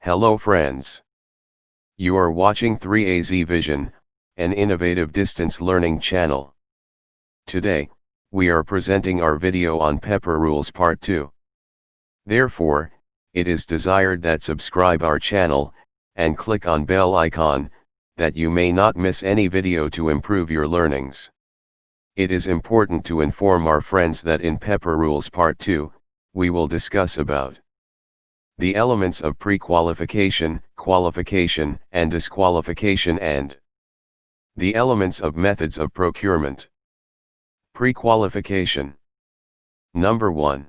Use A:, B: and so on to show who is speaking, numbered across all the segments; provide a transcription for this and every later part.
A: Hello friends. You are watching 3AZ Vision, an innovative distance learning channel. Today, we are presenting our video on PPRA Rules Part 2. Therefore, it is desired that subscribe our channel, and click on bell icon, that you may not miss any video to improve your learnings. It is important to inform our friends that in PPRA Rules Part 2, we will discuss about the elements of pre-qualification, qualification, and disqualification, and the elements of methods of procurement. Pre-qualification. Number 1.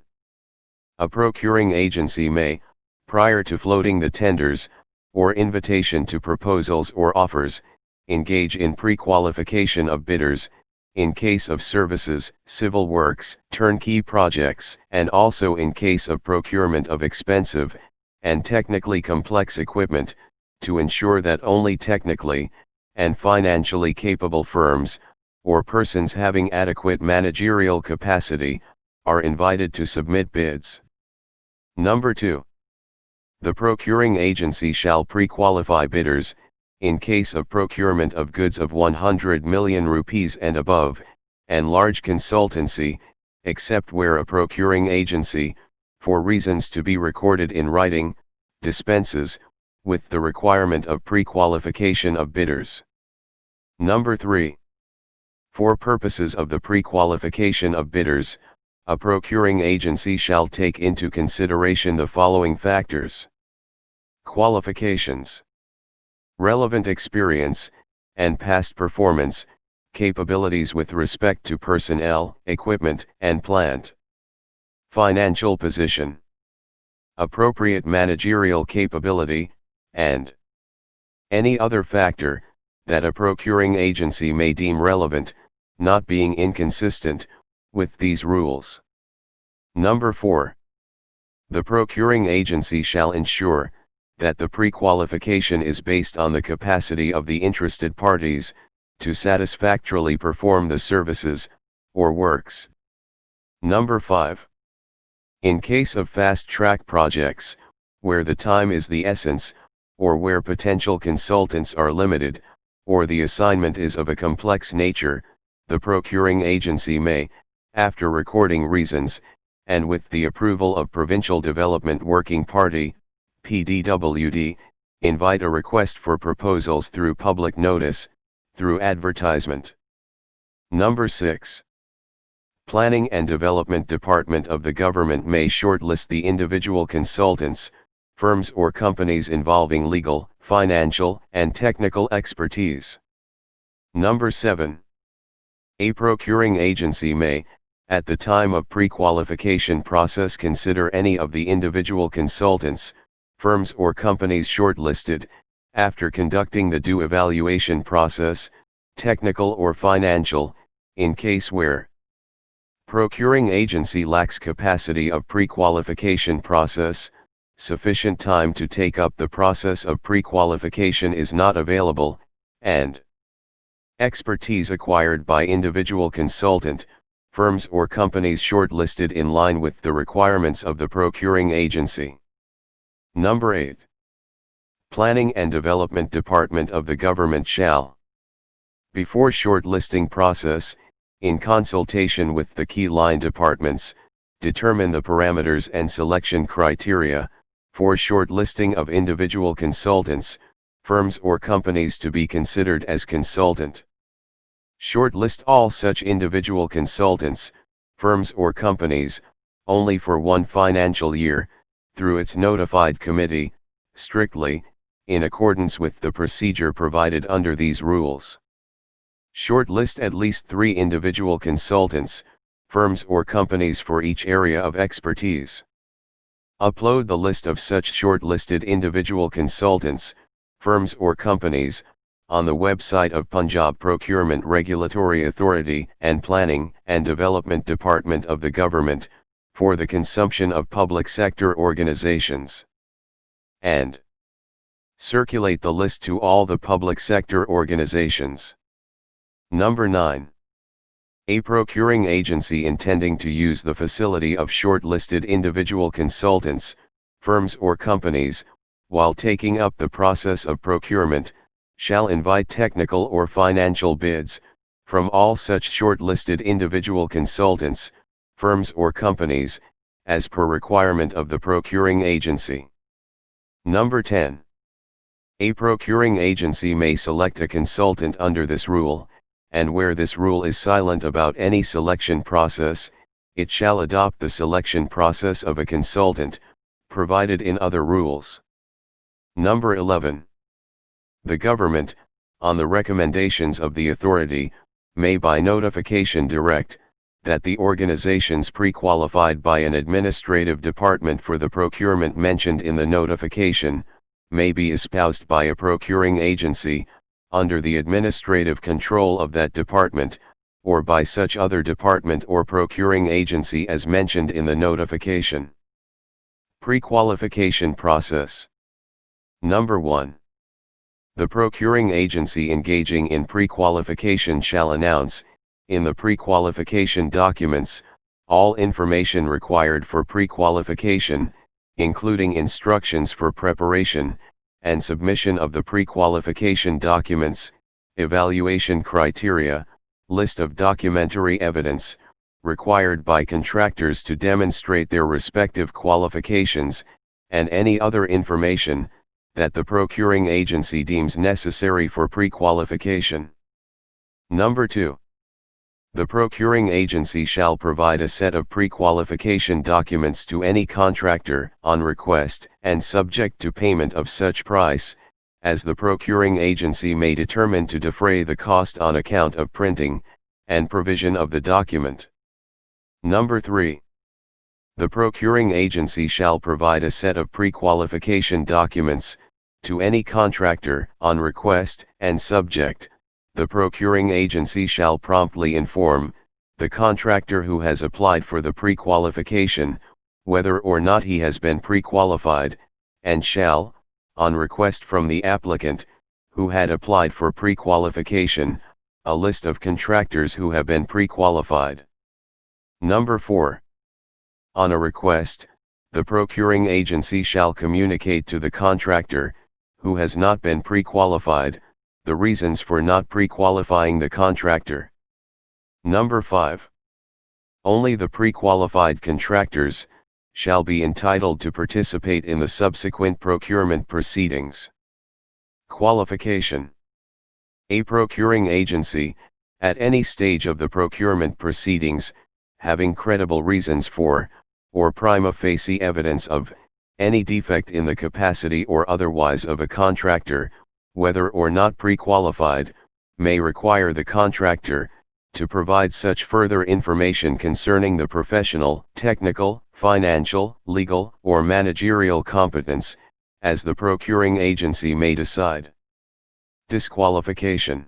A: A procuring agency may, prior to floating the tenders, or invitation to proposals or offers, engage in pre-qualification of bidders, in case of services, civil works, turnkey projects, and also in case of procurement of expensive and technically complex equipment, to ensure that only technically and financially capable firms, or persons having adequate managerial capacity, are invited to submit bids. Number 2. The procuring agency shall pre-qualify bidders, in case of procurement of goods of 100 million rupees and above, and large consultancy, except where a procuring agency, for reasons to be recorded in writing, dispenses with the requirement of pre-qualification of bidders. Number 3. For purposes of the pre-qualification of bidders, a procuring agency shall take into consideration the following factors: qualifications, relevant experience, and past performance, capabilities with respect to personnel, equipment, and plant, financial position, appropriate managerial capability, and any other factor that a procuring agency may deem relevant, not being inconsistent with these rules. Number 4. The procuring agency shall ensure that the pre-qualification is based on the capacity of the interested parties to satisfactorily perform the services or works. Number 5. In case of fast-track projects, where the time is the essence, or where potential consultants are limited, or the assignment is of a complex nature, the procuring agency may, after recording reasons, and with the approval of Provincial Development Working Party, PDWD, invite a request for proposals through public notice, through advertisement. Number 6. Planning and Development Department of the government may shortlist the individual consultants, firms or companies involving legal, financial, and technical expertise. Number 7. A procuring agency may, at the time of pre-qualification process, consider any of the individual consultants, firms or companies shortlisted, after conducting the due evaluation process, technical or financial, in case where procuring agency lacks capacity of pre-qualification process, sufficient time to take up the process of pre-qualification is not available, and expertise acquired by individual consultant, firms or companies shortlisted in line with the requirements of the procuring agency. Number 8. Planning and Development Department of the government shall, before shortlisting process, in consultation with the key line departments, determine the parameters and selection criteria for shortlisting of individual consultants, firms or companies to be considered as consultant. Shortlist all such individual consultants, firms or companies, only for one financial year, through its notified committee, strictly, in accordance with the procedure provided under these rules. Shortlist at least 3 individual consultants, firms or companies for each area of expertise. Upload the list of such shortlisted individual consultants, firms or companies, on the website of Punjab Procurement Regulatory Authority and Planning and Development Department of the government, for the consumption of public sector organizations. And circulate the list to all the public sector organizations. Number 9. A procuring agency intending to use the facility of shortlisted individual consultants, firms or companies, while taking up the process of procurement, shall invite technical or financial bids, from all such shortlisted individual consultants, firms or companies, as per requirement of the procuring agency. Number 10. A procuring agency may select a consultant under this rule, and where this rule is silent about any selection process, it shall adopt the selection process of a consultant, provided in other rules. Number 11. The government, on the recommendations of the authority, may by notification direct, that the organizations pre-qualified by an administrative department for the procurement mentioned in the notification, may be espoused by a procuring agency, under the administrative control of that department, or by such other department or procuring agency as mentioned in the notification. Pre-Qualification Process. Number 1. The procuring agency engaging in pre-qualification shall announce, in the pre-qualification documents, all information required for pre-qualification, including instructions for preparation and submission of the pre-qualification documents, evaluation criteria, list of documentary evidence, required by contractors to demonstrate their respective qualifications, and any other information that the procuring agency deems necessary for pre-qualification. Number 2. The procuring agency shall provide a set of pre-qualification documents to any contractor, on request, and subject to payment of such price, as the procuring agency may determine to defray the cost on account of printing, and provision of the document. Number 3. The procuring agency shall provide a set of pre-qualification documents, to any contractor, on request, and subject, the procuring agency shall promptly inform the contractor who has applied for the pre-qualification, whether or not he has been pre-qualified, and shall, on request from the applicant, who had applied for pre-qualification, a list of contractors who have been pre-qualified. Number 4. On a request, the procuring agency shall communicate to the contractor, who has not been pre-qualified, the reasons for not pre-qualifying the contractor. Number 5. Only the pre-qualified contractors shall be entitled to participate in the subsequent procurement proceedings. Qualification. A procuring agency, at any stage of the procurement proceedings, having credible reasons for, or prima facie evidence of, any defect in the capacity or otherwise of a contractor, whether or not pre-qualified, may require the contractor to provide such further information concerning the professional, technical, financial, legal, or managerial competence, as the procuring agency may decide. Disqualification.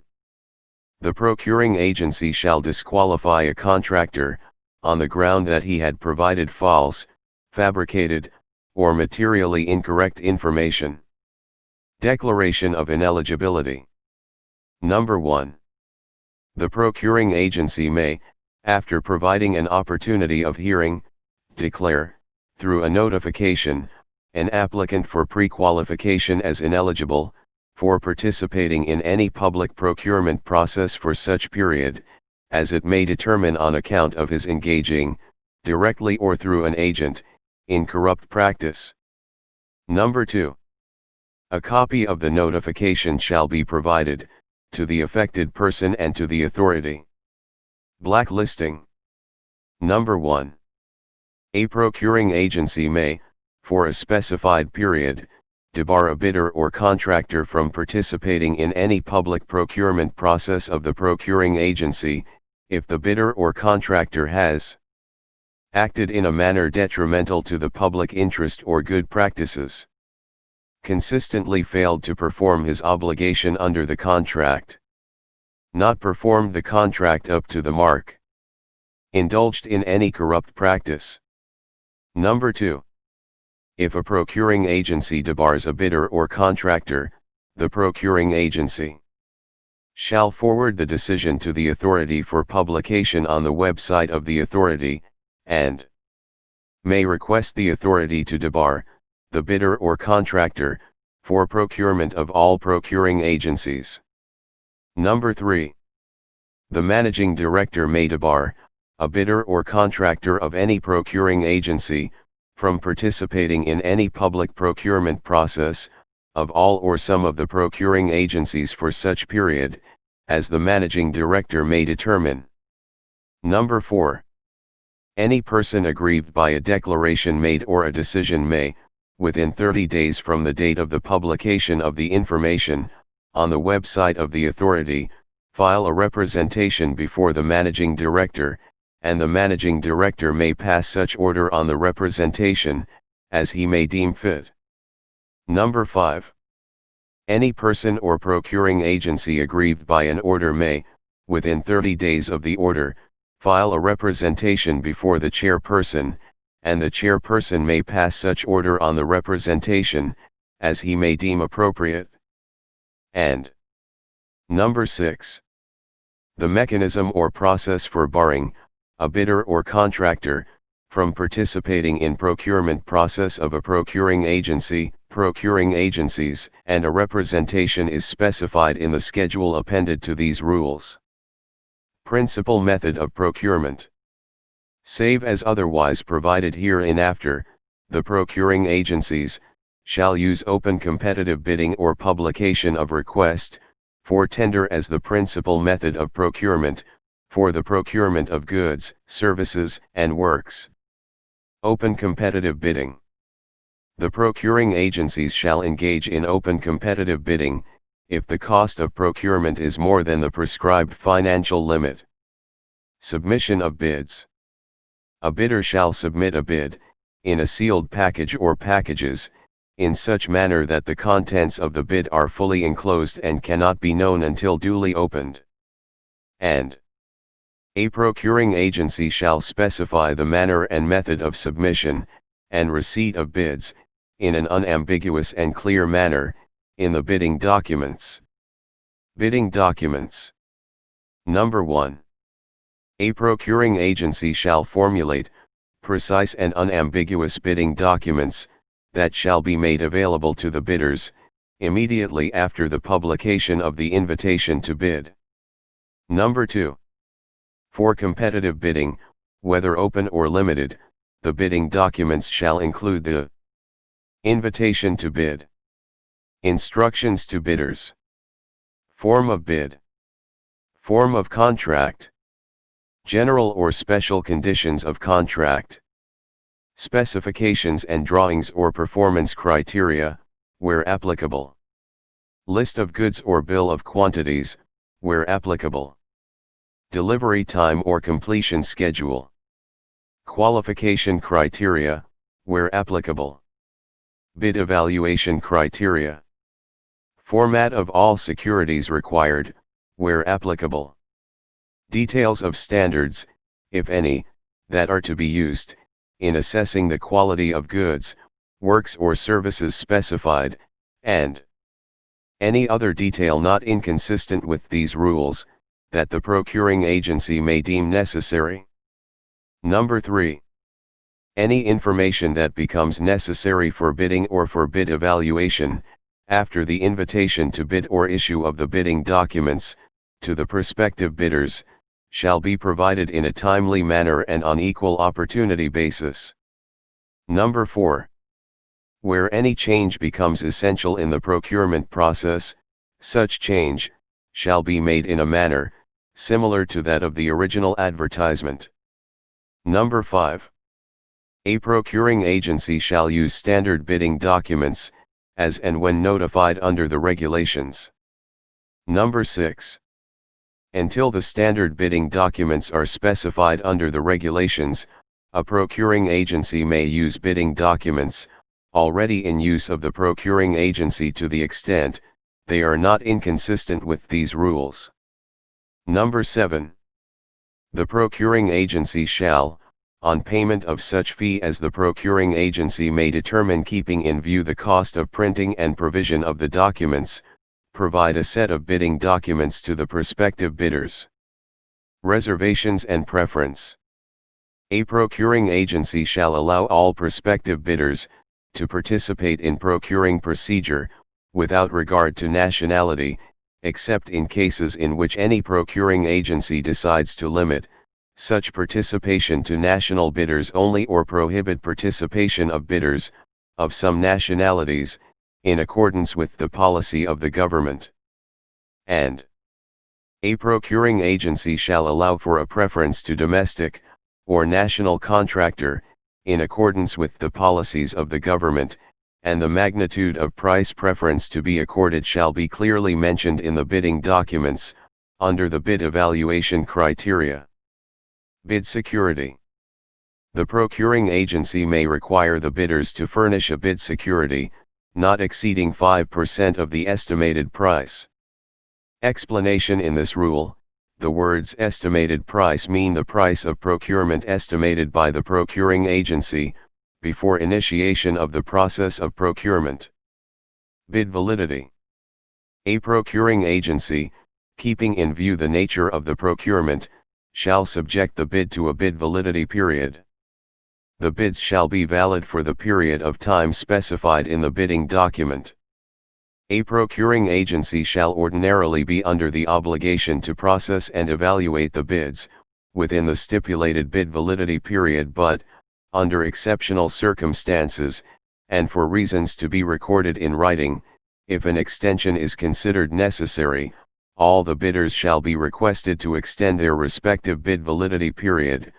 A: The procuring agency shall disqualify a contractor, on the ground that he had provided false, fabricated, or materially incorrect information. Declaration of ineligibility. Number 1. The procuring agency may, after providing an opportunity of hearing, declare, through a notification, an applicant for pre-qualification as ineligible for participating in any public procurement process for such period, as it may determine on account of his engaging, directly or through an agent, in corrupt practice. Number 2. A copy of the notification shall be provided, to the affected person and to the authority. Blacklisting. Number 1. A procuring agency may, for a specified period, debar a bidder or contractor from participating in any public procurement process of the procuring agency, if the bidder or contractor has acted in a manner detrimental to the public interest or good practices, consistently failed to perform his obligation under the contract, not performed the contract up to the mark, indulged in any corrupt practice. Number 2. If a procuring agency debars a bidder or contractor, the procuring agency shall forward the decision to the authority for publication on the website of the authority, and may request the authority to debar the bidder or contractor for procurement of all procuring agencies. Number 3. The Managing Director may debar a bidder or contractor of any procuring agency from participating in any public procurement process of all or some of the procuring agencies for such period as the Managing Director may determine. Number 4. Any person aggrieved by a declaration made or a decision may, within 30 days from the date of the publication of the information on the website of the authority, file a representation before the Managing Director, and the Managing Director may pass such order on the representation as he may deem fit. Number 5. Any person or procuring agency aggrieved by an order may, within 30 days of the order, file a representation before the chairperson, and the chairperson may pass such order on the representation as he may deem appropriate. And number 6. The mechanism or process for barring a bidder or contractor from participating in procurement process of a procuring agency, procuring agencies, and a representation is specified in the schedule appended to these rules. Principal method of procurement. Save as otherwise provided hereinafter, the procuring agencies shall use open competitive bidding or publication of request for tender as the principal method of procurement, for the procurement of goods, services, and works. Open competitive bidding. The procuring agencies shall engage in open competitive bidding if the cost of procurement is more than the prescribed financial limit. Submission of bids. A bidder shall submit a bid, in a sealed package or packages, in such manner that the contents of the bid are fully enclosed and cannot be known until duly opened. And a procuring agency shall specify the manner and method of submission and receipt of bids, in an unambiguous and clear manner, in the bidding documents. Bidding documents. Number 1. A procuring agency shall formulate precise and unambiguous bidding documents that shall be made available to the bidders immediately after the publication of the invitation to bid. Number 2. For competitive bidding, whether open or limited, the bidding documents shall include the invitation to bid, instructions to bidders, form of bid, form of contract, general or special conditions of contract, specifications and drawings or performance criteria, where applicable, list of goods or bill of quantities, where applicable, delivery time or completion schedule, qualification criteria, where applicable, bid evaluation criteria, format of all securities required, where applicable, details of standards, if any, that are to be used in assessing the quality of goods, works or services specified, and any other detail not inconsistent with these rules that the procuring agency may deem necessary. Number 3. Any information that becomes necessary for bidding or for bid evaluation, after the invitation to bid or issue of the bidding documents, to the prospective bidders, shall be provided in a timely manner and on equal opportunity basis. Number 4. Where any change becomes essential in the procurement process, such change shall be made in a manner similar to that of the original advertisement. Number 5. A procuring agency shall use standard bidding documents, as and when notified under the regulations. Number 6. Until the standard bidding documents are specified under the regulations, a procuring agency may use bidding documents already in use of the procuring agency to the extent they are not inconsistent with these rules. Number 7. The procuring agency shall, on payment of such fee as the procuring agency may determine keeping in view the cost of printing and provision of the documents, provide a set of bidding documents to the prospective bidders. Reservations and preference. A procuring agency shall allow all prospective bidders to participate in procuring procedure without regard to nationality, except in cases in which any procuring agency decides to limit such participation to national bidders only or prohibit participation of bidders of some nationalities, in accordance with the policy of the government. And a procuring agency shall allow for a preference to domestic or national contractor, in accordance with the policies of the government, and the magnitude of price preference to be accorded shall be clearly mentioned in the bidding documents, under the bid evaluation criteria. Bid security. The procuring agency may require the bidders to furnish a bid security, not exceeding 5% of the estimated price. Explanation: in this rule, the words estimated price mean the price of procurement estimated by the procuring agency, before initiation of the process of procurement. Bid validity. A procuring agency, keeping in view the nature of the procurement, shall subject the bid to a bid validity period. The bids shall be valid for the period of time specified in the bidding document. A procuring agency shall ordinarily be under the obligation to process and evaluate the bids, within the stipulated bid validity period, but, under exceptional circumstances, and for reasons to be recorded in writing, if an extension is considered necessary, all the bidders shall be requested to extend their respective bid validity period,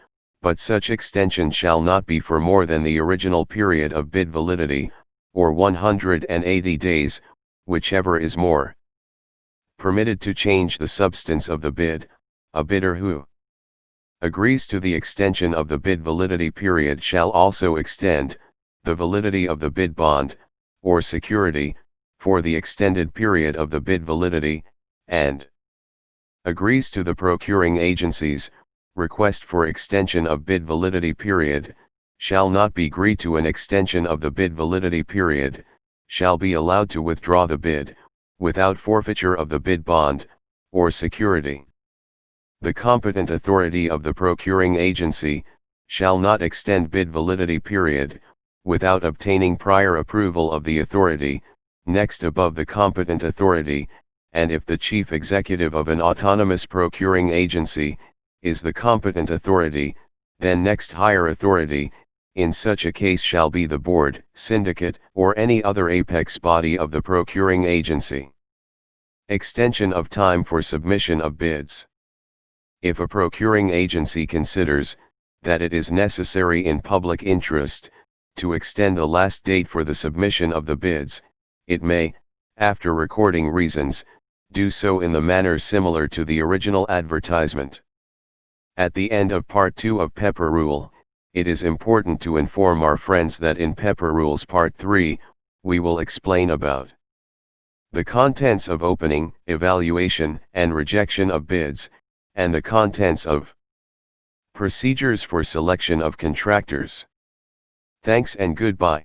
A: but such extension shall not be for more than the original period of bid validity, or 180 days, whichever is more permitted to change the substance of the bid. A bidder who agrees to the extension of the bid validity period shall also extend the validity of the bid bond, or security, for the extended period of the bid validity, and agrees to the procuring agency's request for extension of bid validity period, shall not be agreed to an extension of the bid validity period, shall be allowed to withdraw the bid, without forfeiture of the bid bond, or security. The competent authority of the procuring agency shall not extend bid validity period, without obtaining prior approval of the authority next above the competent authority, and if the chief executive of an autonomous procuring agency is the competent authority, then next higher authority, in such a case, shall be the board, syndicate, or any other apex body of the procuring agency. Extension of time for submission of bids. If a procuring agency considers that it is necessary in public interest to extend the last date for the submission of the bids, it may, after recording reasons, do so in the manner similar to the original advertisement. At the end of Part 2 of PPRA Rule, it is important to inform our friends that in PPRA Rules Part 3, we will explain about the contents of opening, evaluation, and rejection of bids, and the contents of procedures for selection of contractors. Thanks and goodbye.